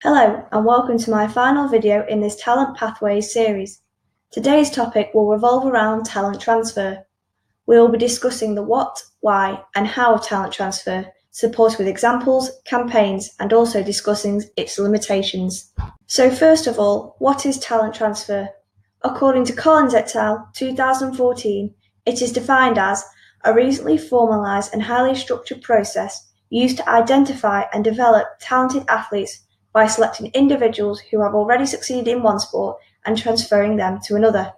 Hello and welcome to my final video in this Talent Pathways series. Today's topic will revolve around talent transfer. We will be discussing the what, why and how of talent transfer, supported with examples, campaigns and also discussing its limitations. So first of all, what is talent transfer? According to Collins et al. 2014, it is defined as a recently formalised and highly structured process used to identify and develop talented athletes by selecting individuals who have already succeeded in one sport and transferring them to another.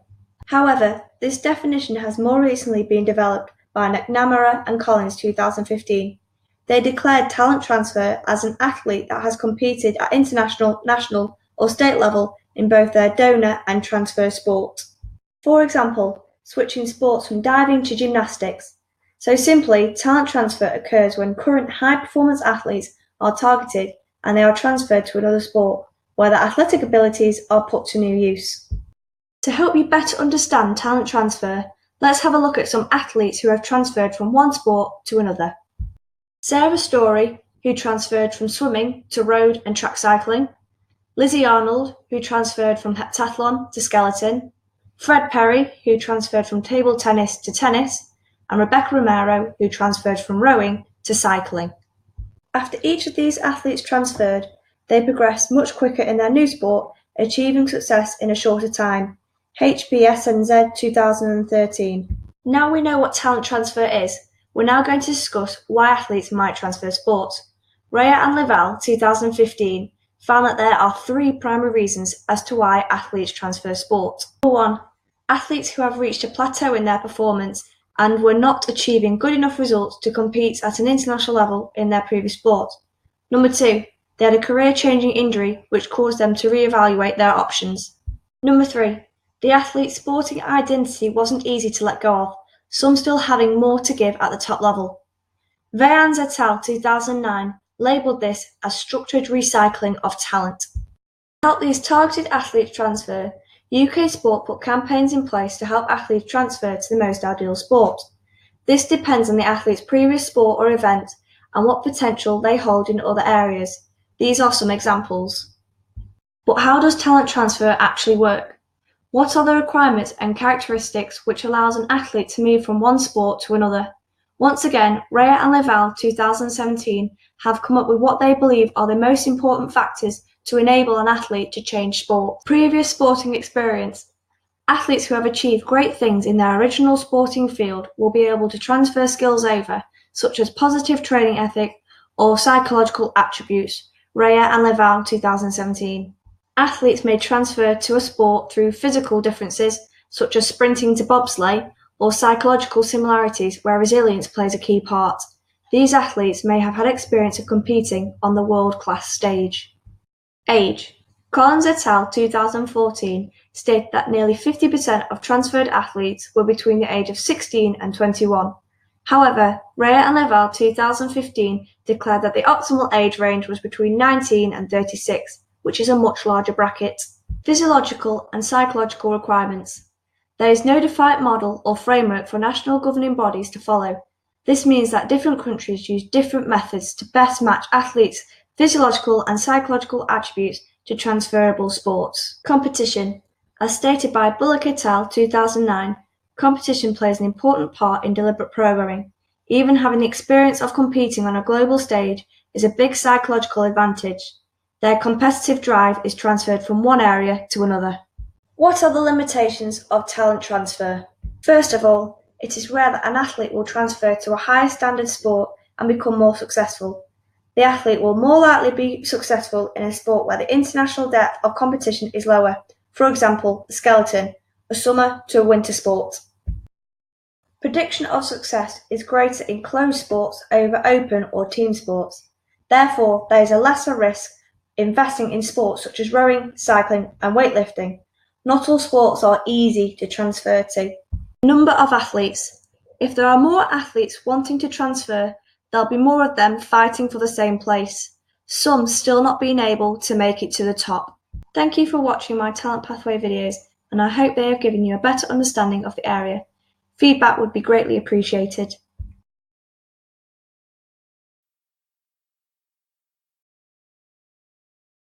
However, this definition has more recently been developed by McNamara and Collins 2015. They declared talent transfer as an athlete that has competed at international, national or state level in both their donor and transfer sport. For example, switching sports from diving to gymnastics. So simply, talent transfer occurs when current high-performance athletes are targeted and they are transferred to another sport, where their athletic abilities are put to new use. To help you better understand talent transfer, let's have a look at some athletes who have transferred from one sport to another. Sarah Storey, who transferred from swimming to road and track cycling. Lizzie Arnold, who transferred from heptathlon to skeleton. Fred Perry, who transferred from table tennis to tennis. And Rebecca Romero, who transferred from rowing to cycling. After each of these athletes transferred, they progressed much quicker in their new sport, achieving success in a shorter time. HBSNZ 2013. Now we know what talent transfer is, we're now going to discuss why athletes might transfer sports. Rhea and Lavelle 2015 found that there are three primary reasons as to why athletes transfer sport. Number one, athletes who have reached a plateau in their performance and were not achieving good enough results to compete at an international level in their previous sport. Number two, they had a career-changing injury which caused them to re-evaluate their options. Number three, the athlete's sporting identity wasn't easy to let go of, some still having more to give at the top level. Vayans et al. 2009 labelled this as structured recycling of talent. To help these targeted athletes transfer, UK Sport put campaigns in place to help athletes transfer to the most ideal sport. This depends on the athlete's previous sport or event and what potential they hold in other areas. These are some examples. But how does talent transfer actually work? What are the requirements and characteristics which allows an athlete to move from one sport to another? Once again, Rhea and Lavelle 2017 have come up with what they believe are the most important factors to enable an athlete to change sport. Previous sporting experience. Athletes who have achieved great things in their original sporting field will be able to transfer skills over, such as positive training ethic or psychological attributes. Rhea and Lavelle 2017. Athletes may transfer to a sport through physical differences, such as sprinting to bobsleigh, or psychological similarities where resilience plays a key part. These athletes may have had experience of competing on the world-class stage. Age. Collins et al. 2014 stated that nearly 50% of transferred athletes were between the age of 16 and 21. However, Rhea and Lavelle 2015 declared that the optimal age range was between 19 and 36, which is a much larger bracket. Physiological and psychological requirements. There is no defined model or framework for national governing bodies to follow. This means that different countries use different methods to best match athletes' physiological and psychological attributes to transferable sports. Competition. As stated by Bullock et al. 2009, competition plays an important part in deliberate programming. Even having the experience of competing on a global stage is a big psychological advantage. Their competitive drive is transferred from one area to another. What are the limitations of talent transfer? First of all, it is rare that an athlete will transfer to a higher standard sport and become more successful. The athlete will more likely be successful in a sport where the international depth of competition is lower, for example, the skeleton, a summer to a winter sport. Prediction of success is greater in closed sports over open or team sports. Therefore, there is a lesser risk investing in sports such as rowing, cycling and weightlifting. Not all sports are easy to transfer to. Number of athletes. If there are more athletes wanting to transfer, there'll be more of them fighting for the same place, some still not being able to make it to the top. Thank you for watching my Talent Pathway videos, and I hope they have given you a better understanding of the area. Feedback would be greatly appreciated.